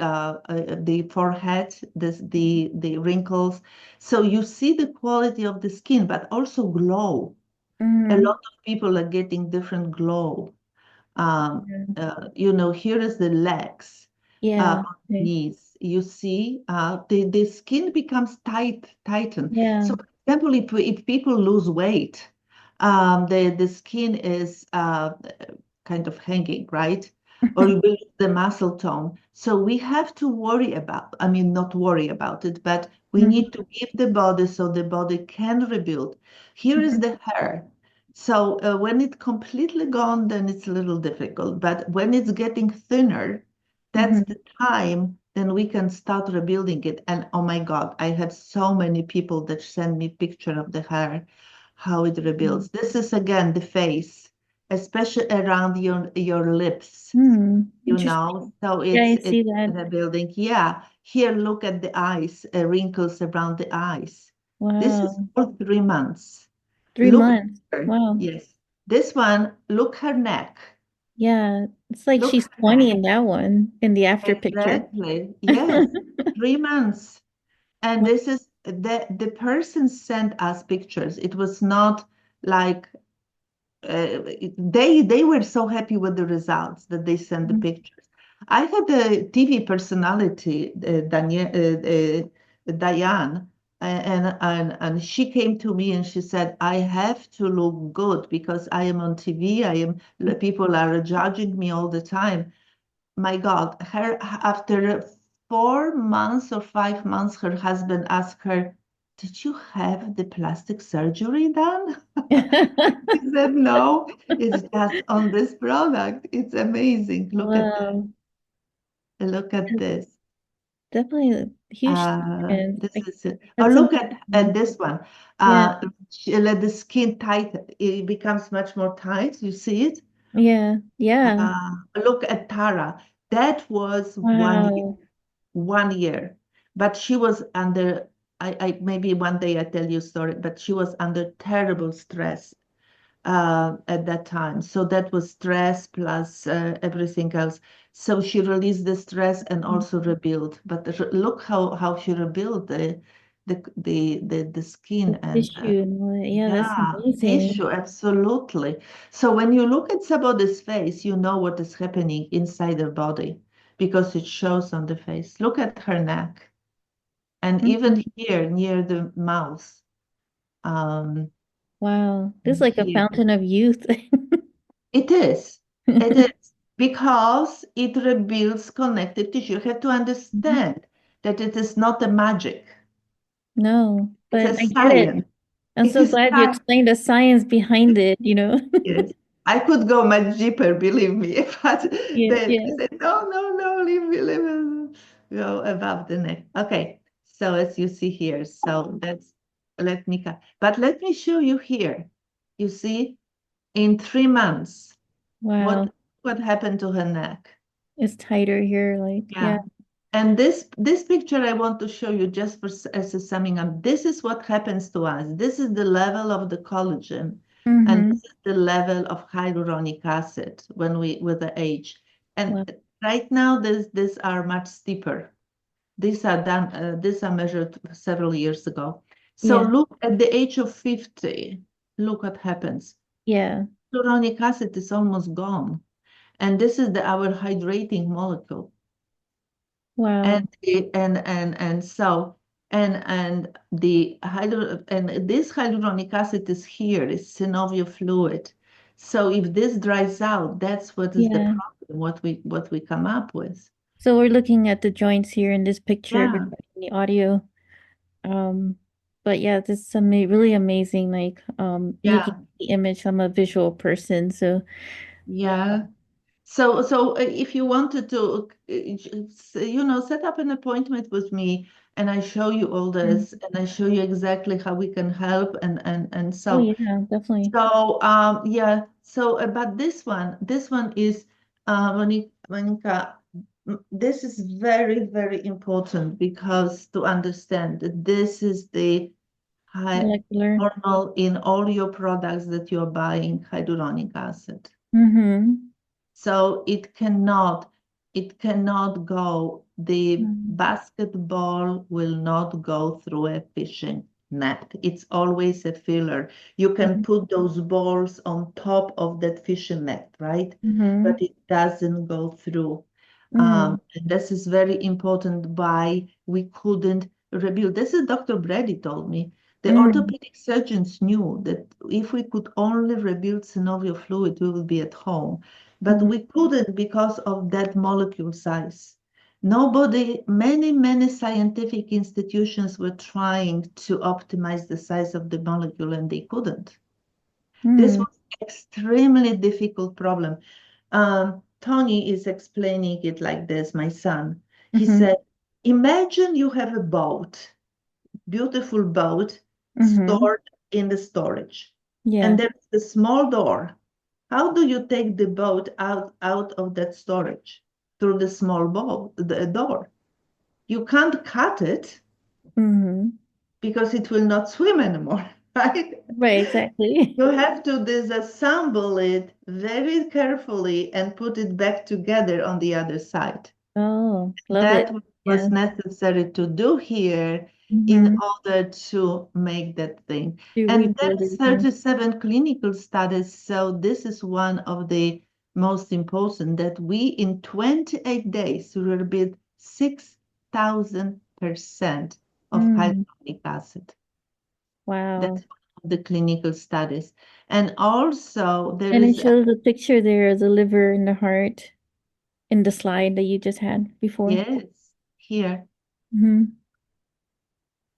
forehead, the wrinkles. So you see the quality of the skin, but also glow. A Mm-hmm. lot of people are getting different glow. Here is the legs, Yeah. Okay. knees. You see, the skin becomes tightened. Yeah. So, for example, if people lose weight, the skin is kind of hanging, right? Or you will lose the muscle tone. So we have to worry about, I mean, not worry about it, but we need Mhm. to give the body so the body can rebuild. Here is the hair. So when it's completely gone, then it's a little difficult. But when it's getting thinner, that's Mhm. the time then we can start rebuilding it. And oh my God, I have so many people that send me picture of the hair, how it Mhm. rebuilds. This is again the face, especially around your lips, Hmm. you Interesting. know. So Yeah, I it's see that. rebuilding. Yeah. Here, look at the eyes, wrinkles around the eyes. This is Wow. for 3 months. Three Look at months. her. Wow. Yes. This one, look her neck. Yeah. It's like Look she's her 20 neck. in that one, in the after picture. Exactly. Yes. 3 months. And this is the person sent us pictures. It was not like they were so happy with the results that they sent the Wow. pictures. I had a TV personality, Diane, and she came to me and she said, "I have to look good because I am on TV. People are judging me all the time." My God, her after 4 months or 5 months, her husband asked her, "Did you have the plastic surgery done?" She said, "No, it's just on this product. It's amazing. Look at that. Wow. Look at this. Definitely a huge difference. This Like, is it. Oh, that's look at amazing. this one. Yeah, She let the skin tight. It becomes much more tight. You see it? yeah, yeah. Look at Tara. That was Wow. 1 year, but she was under. I maybe one day I tell you a story, but she was under terrible stress at that time. So that was stress plus everything else. So she released the stress and also rebuilt. But look how she rebuilt the skin The and tissue and all that. Yeah, that's yeah, amazing. tissue, absolutely. So when you look at somebody's face, you know what is happening inside their body because it shows on the face. Look at her neck and even Mhm. here near the mouth. Um, Wow. This is and like a here. fountain of youth. It is. It is because it rebuilds connective tissue. You have to Mhm. understand that it is not a magic. No. It's but a I get it. science. I'm It so is glad you science. explained the science behind it, Yes. I could go much deeper, believe me, but Yeah, then I yeah. said, no, no, no, leave me, go above the neck. Okay, so as you see here, so let me cut. But let me show you here. You see, in 3 months, Wow. what happened to her neck? It's tighter here, like, yeah. Yeah. And this picture I want to show you just as a summing up. This is what happens to us. This is the level of the collagen, and Mm-hmm. this is the level of hyaluronic acid when we with the age. And Wow. right now, these are much steeper. These are done. These are measured several years ago. So Yeah. look at the age of 50. Look what happens. Yeah. Hyaluronic acid is almost gone, and this is our hydrating molecule. and Wow. the- and so and the hydro and this hyaluronic acid is here, is synovial fluid. So if this dries out, that's what is the Yeah. problem, what we come up with. So we're looking at the joints here in this picture, Yeah, everybody in the audio. Um, but yeah, this is really amazing, like looking yeah, at the image. I'm a visual person, so yeah. So if you wanted to, set up an appointment with me, and I show you all Mm. this, and I show you exactly how we can help, and Oh so. yeah, definitely. So yeah. So about this one is Monica. This is very, very important because to understand that this is the high Molecular. normal in all your products that you're buying, hyaluronic acid. Mm-hmm. So it cannot go, the basketball will not go through a fishing net. It's always a filler. You can put those balls on top of that fishing net, right? Mm-hmm. But it doesn't go through. Mm-hmm. This is very important why we couldn't rebuild. This is Dr. Brady told me. The Mm-hmm. orthopedic surgeons knew that if we could only rebuild synovial fluid, we would be at home. But Mm-hmm. we couldn't because of that molecule size. Nobody, many, many scientific institutions were trying to optimize the size of the molecule and they couldn't. This Mm-hmm. was extremely difficult problem. Tony is explaining it like this, my son. He Mm-hmm. said, imagine you have a boat, beautiful boat, Mm-hmm. stored in the storage, and Yeah. there's a small door. How do you take the boat out of that storage? Through the small the door. You can't cut it Mm-hmm. because it will not swim anymore, right? Right, exactly. You have to disassemble it very carefully and put it back together on the other side. Oh, love it. That was Yeah. necessary to do here in Mm-hmm. order to make that thing. To And rebuild there's everything. 37 clinical studies, so this is one of the most important, that we in 28 days rebuild 6,000% of Mm. hyaluronic acid. Wow. That's one of the clinical studies. And also there And it is, shows a picture there of the liver and the heart in the slide that you just had before. yes, here. Hmm.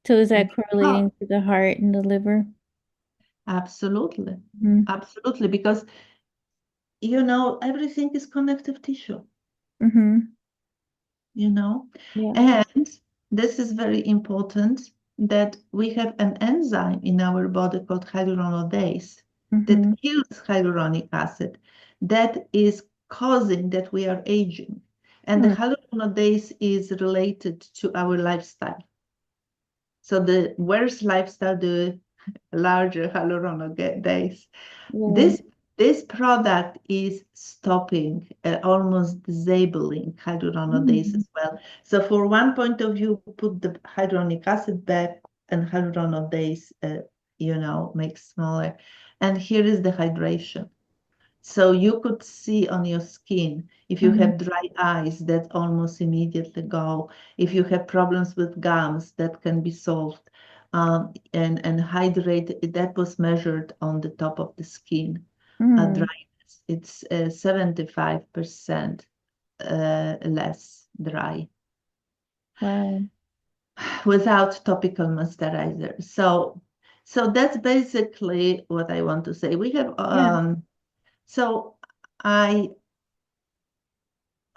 So is that Oh, correlating to the heart and the liver? absolutely. Mm-hmm. Absolutely, because everything is connective tissue, Mm-hmm. you know, Yeah. and this is very important that we have an enzyme in our body called hyaluronidase that Mm-hmm. kills hyaluronic acid that is causing that we are aging. And the Mm. hyaluronidase is related to our lifestyle. So the worse lifestyle, the larger hyaluronidase. Yeah. This product is stopping, almost disabling hyaluronidase Mm. as well. So for one point of view, put the hyaluronic acid back and hyaluronidase, makes smaller. And here is the hydration. So you could see on your skin, if you Mm-hmm. have dry eyes, that almost immediately go. If you have problems with gums, that can be solved. And hydrate, that was measured on the top of the skin. Mm. Dryness, it's 75% less dry. Wow. without topical moisturizer. So that's basically what I want to say. We have Yeah. so I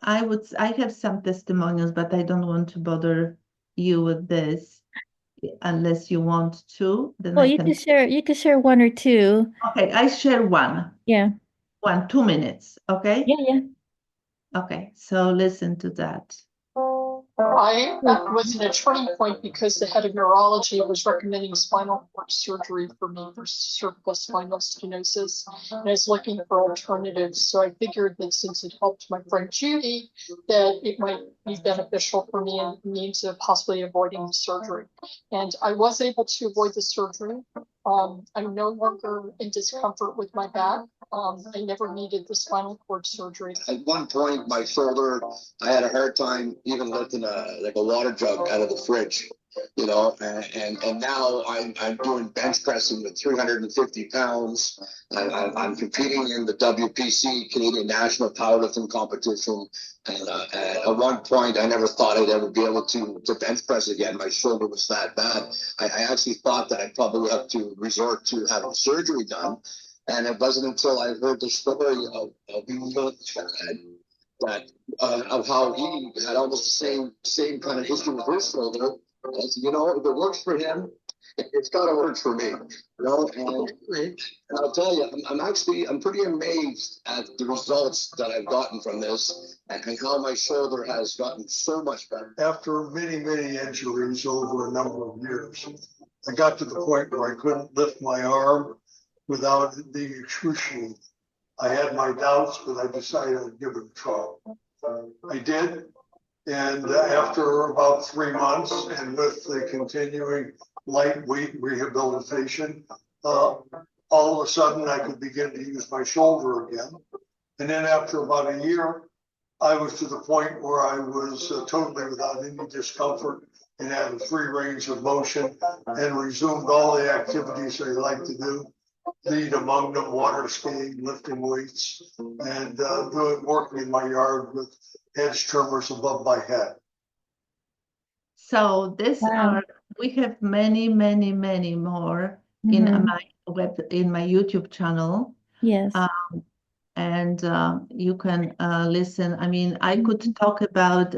I have some testimonials, but I don't want to bother you with this unless you want to, then Well, I can. you could share one or two. Okay, I share Yeah. 2 minutes. Okay. Yeah, yeah. Okay, so listen to that. I Cool. was at a turning point because the head of neurology was recommending spinal cord surgery for me for cervical spinal stenosis. And I was looking for alternatives. So I figured that since it helped my friend Judy, that it might be beneficial for me in means of possibly avoiding the surgery. And I was able to avoid the surgery. I'm no longer in discomfort with my back. I never needed the spinal cord surgery. At one point, my shoulder, I had a hard time even lifting a water jug out of the fridge, and now I'm doing bench pressing with 350 pounds. I'm competing in the WPC, Canadian National Powerlifting Competition. And at one point, I never thought I'd ever be able to bench press again. My shoulder was that bad. I actually thought that I'd probably have to resort to having surgery done. And it wasn't until I heard the story of Chad that of how he had almost the same kind of history with his shoulder. I said, if it works for him, it's got to work for me. And I'll tell you, I'm pretty amazed at the results that I've gotten from this and how my shoulder has gotten so much better. After many, many injuries over a number of years, I got to the point where I couldn't lift my arm without it being excruciating. I had my doubts, but I decided I'd give it a try. I did. And after about 3 months, and with the continuing lightweight rehabilitation, all of a sudden I could begin to use my shoulder again. And then after about a year, I was to the point where I was totally without any discomfort and had a free range of motion and resumed all the activities I like to do. Lead among them, water skiing, lifting weights, and working in my yard with hedge trimmers above my head. So Wow. we have many, many, many more Mm-hmm. in my YouTube channel. Yes. And you can listen. I mean, I could Mhm. talk about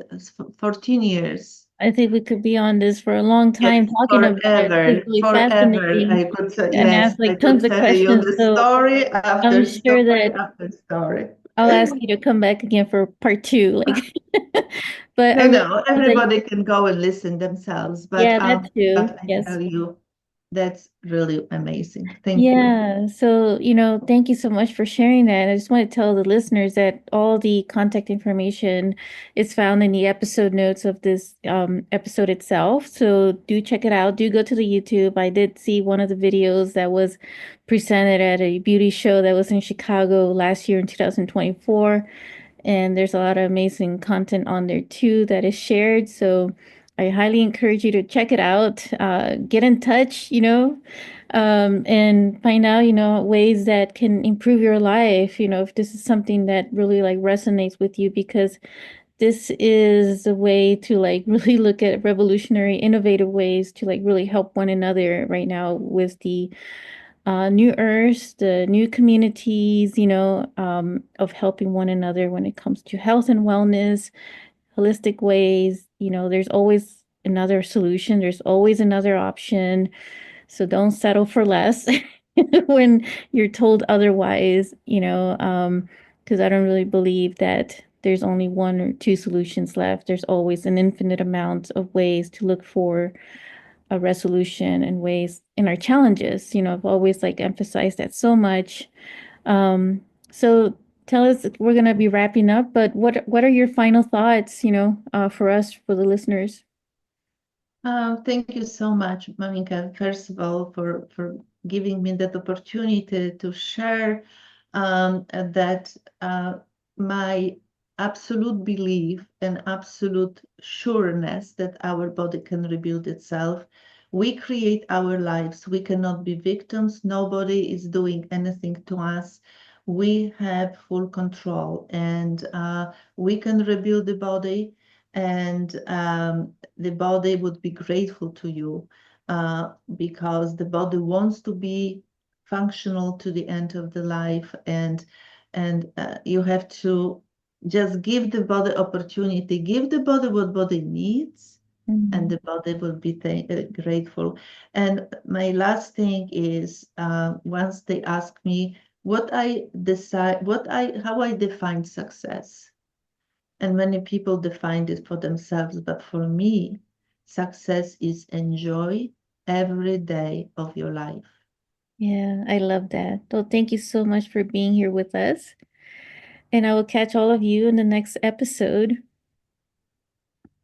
14 years. I think we could be on this for a long Yes, time talking about it. forever, It's really forever. fascinating Yes, and ask I like could tons of tell you questions. the So story I'm after sure story that after story. I'll ask you to come back again for part two. Like, but I No, really no, feel that, everybody can go and listen themselves, yeah, that too. but I Yes. tell you, that's really amazing. Thank you. Yeah. So, thank you so much for sharing that. I just want to tell the listeners that all the contact information is found in the episode notes of this episode itself. So do check it out. Do go to the YouTube. I did see one of the videos that was presented at a beauty show that was in Chicago last year in 2024. And there's a lot of amazing content on there too that is shared. So I highly encourage you to check it out. Get in touch, and find out, ways that can improve your life. If this is something that really like resonates with you, because this is a way to like really look at revolutionary, innovative ways to like really help one another right now with the new earths, the new communities, of helping one another when it comes to health and wellness, holistic ways. There's always another solution, there's always another option. So don't settle for less when you're told otherwise, because I don't really believe that there's only one or two solutions left. There's always an infinite amount of ways to look for a resolution and ways in our challenges. I've always like emphasized that so much. Um, so tell us, we're gonna be wrapping up, but what are your final thoughts, for us, for the listeners? Thank you so much, Monica, first of all, for giving me that opportunity to share that my absolute belief and absolute sureness that our body can rebuild itself. We create our lives. We cannot be victims. Nobody is doing anything to us. We have full control, and we can rebuild the body. and the body would be grateful to you because the body wants to be functional to the end of the life, and you have to just give the body opportunity, give the body what body needs, and the body will be grateful. And my last thing is, once they ask me what I decide, how I define success. And many people define it for themselves, but for me, success is enjoy every day of your life. Yeah, I love that. Well, thank you so much for being here with us. And I will catch all of you in the next episode.